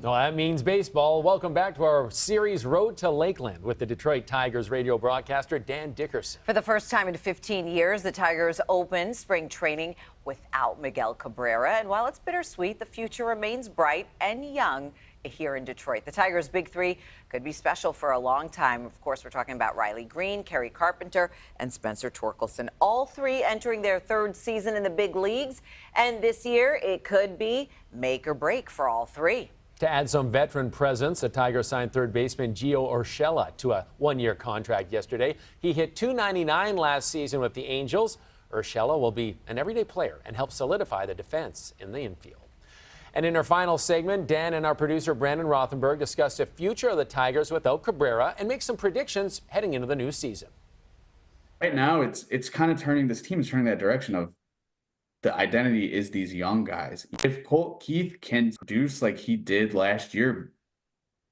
Well, that means baseball. Welcome back to our series Road to Lakeland with the Detroit Tigers radio broadcaster Dan Dickerson. For the first time in 15 years, the Tigers open spring training without Miguel Cabrera. And while it's bittersweet, the future remains bright and young here in Detroit. The Tigers' big three could be special for a long time. Of course, we're talking about Riley Green, Kerry Carpenter, and Spencer Torkelson. All three entering their third season in the big leagues. And this year, it could be make or break for all three. To add some veteran presence, the Tigers signed third baseman Gio Urshela to a one-year contract yesterday. He hit .299 last season with the Angels. Urshela will be an everyday player and help solidify the defense in the infield. And in our final segment, Dan and our producer Brandon Rothenberg discussed the future of the Tigers without Cabrera and make some predictions heading into the new season. Right now, it's kind of turning, this team is turning that direction of the identity is these young guys. If Colt Keith can produce like he did last year,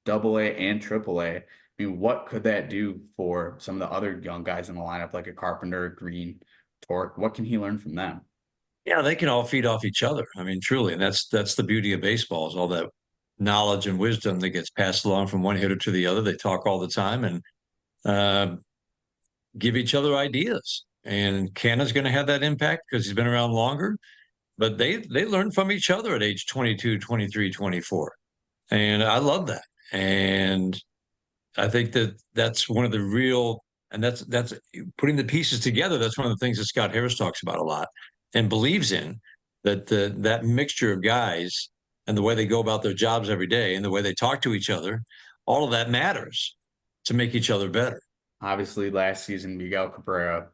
AA and AAA, I mean, what could that do for some of the other young guys in the lineup, like a Carpenter, Green, Torque? What can he learn from them? Yeah, they can all feed off each other. I mean, truly, and that's the beauty of baseball, is all that knowledge and wisdom that gets passed along from one hitter to the other. They talk all the time and give each other ideas. And Canna's going to have that impact because he's been around longer. But they learn from each other at age 22, 23, 24. And I love that. And I think that's one of the real, and that's putting the pieces together. That's one of the things that Scott Harris talks about a lot and believes in, that that mixture of guys and the way they go about their jobs every day and the way they talk to each other, all of that matters to make each other better. Obviously, last season, Miguel Cabrera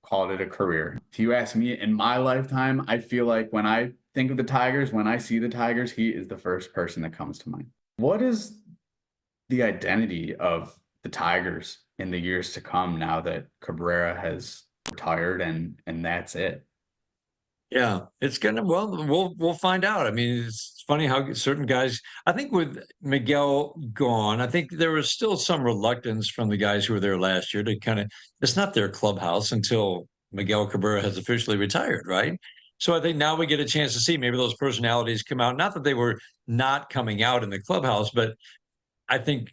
called it a career. If you ask me, in my lifetime, I feel like when I think of the Tigers, when I see the Tigers, he is the first person that comes to mind. What is the identity of the Tigers in the years to come now that Cabrera has retired and that's it? Yeah, it's gonna, well, we'll find out. I mean, it's funny how certain guys, I think with Miguel gone, I think there was still some reluctance from the guys who were there last year to kind of, it's not their clubhouse until Miguel Cabrera has officially retired, right? So I think now we get a chance to see maybe those personalities come out. Not that they were not coming out in the clubhouse, but I think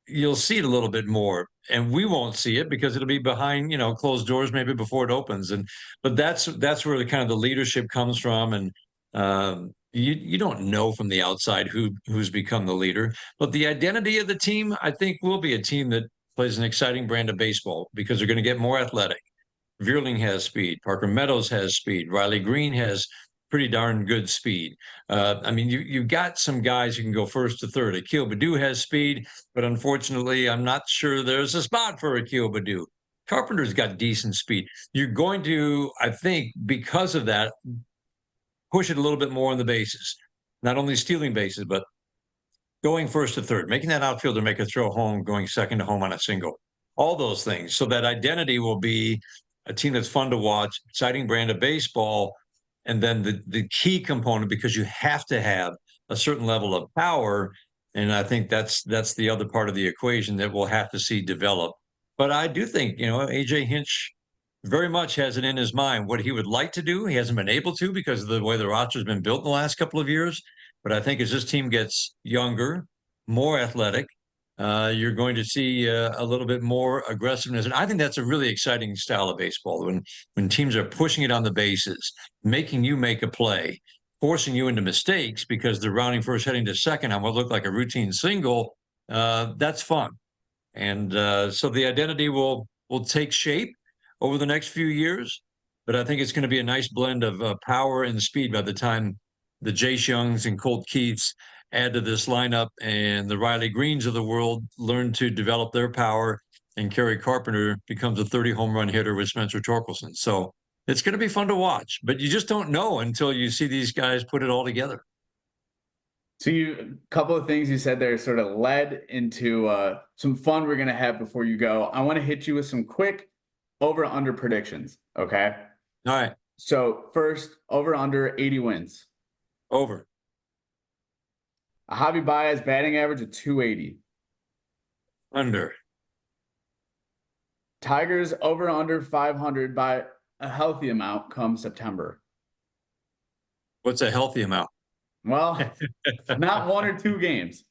you'll see it a little bit more, and we won't see it because it'll be behind, closed doors, maybe before it opens. But that's where the kind of the leadership comes from. And you don't know from the outside who's become the leader, but the identity of the team, I think, will be a team that plays an exciting brand of baseball because they're going to get more athletic. Vierling has speed. Parker Meadows has speed. Riley Green has pretty darn good speed. I mean, you've got some guys who can go first to third. Akil Baddoo has speed, but unfortunately, I'm not sure there's a spot for Akil Baddoo. Carpenter's got decent speed. You're going to, I think, because of that, push it a little bit more on the bases. Not only stealing bases, but going first to third, making that outfielder make a throw home, going second to home on a single. All those things. So that identity will be a team that's fun to watch, exciting brand of baseball. And then the key component, because you have to have a certain level of power, and I think that's the other part of the equation that we'll have to see develop. But I do think, A.J. Hinch very much has it in his mind what he would like to do. He hasn't been able to because of the way the roster's been built in the last couple of years. But I think as this team gets younger, more athletic, you're going to see a little bit more aggressiveness. And I think that's a really exciting style of baseball when teams are pushing it on the bases, making you make a play, forcing you into mistakes because they're rounding first, heading to second on what looked like a routine single. That's fun. And so the identity will take shape over the next few years. But I think it's going to be a nice blend of power and speed by the time the Jace Youngs and Colt Keiths add to this lineup, and the Riley Greens of the world learn to develop their power, and Kerry Carpenter becomes a 30 home run hitter with Spencer Torkelson. So it's going to be fun to watch, but you just don't know until you see these guys put it all together. So a couple of things you said there sort of led into some fun we're going to have before you go. I want to hit you with some quick over-under predictions, okay? All right. So first, over-under 80 wins. Over. A Javi Baez batting average of 280. Under. Tigers over under 500 by a healthy amount come September. What's a healthy amount? Well, not 1 or 2 games.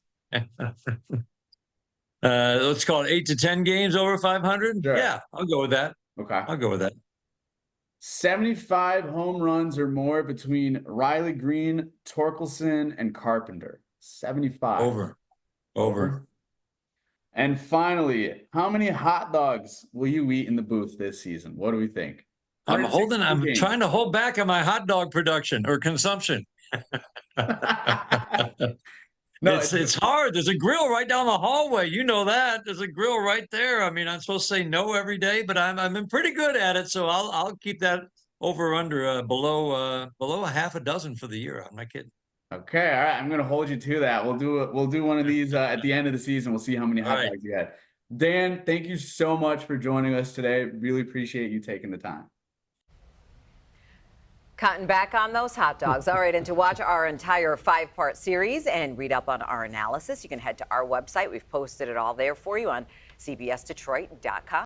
Let's call it 8 to 10 games over 500. Sure. Yeah, I'll go with that. Okay. I'll go with that. 75 home runs or more between Riley Green, Torkelson, and Carpenter. 75. Over. And finally, how many hot dogs will you eat in the booth this season? What do we think? I'm 162 games. trying to hold back on my hot dog production or consumption. No, it's hard. There's a grill right down the hallway. You know that. There's a grill right there. I mean, I'm supposed to say no every day, but I'm pretty good at it. So I'll keep that over under below a half a dozen for the year. I'm not kidding. Okay, all right. I'm gonna hold you to that. We'll do one of these at the end of the season. We'll see how many hot dogs you had. Dan, thank you so much for joining us today. Really appreciate you taking the time. Cutting back on those hot dogs. All right, and to watch our entire 5-part series and read up on our analysis, you can head to our website. We've posted it all there for you on cbsdetroit.com.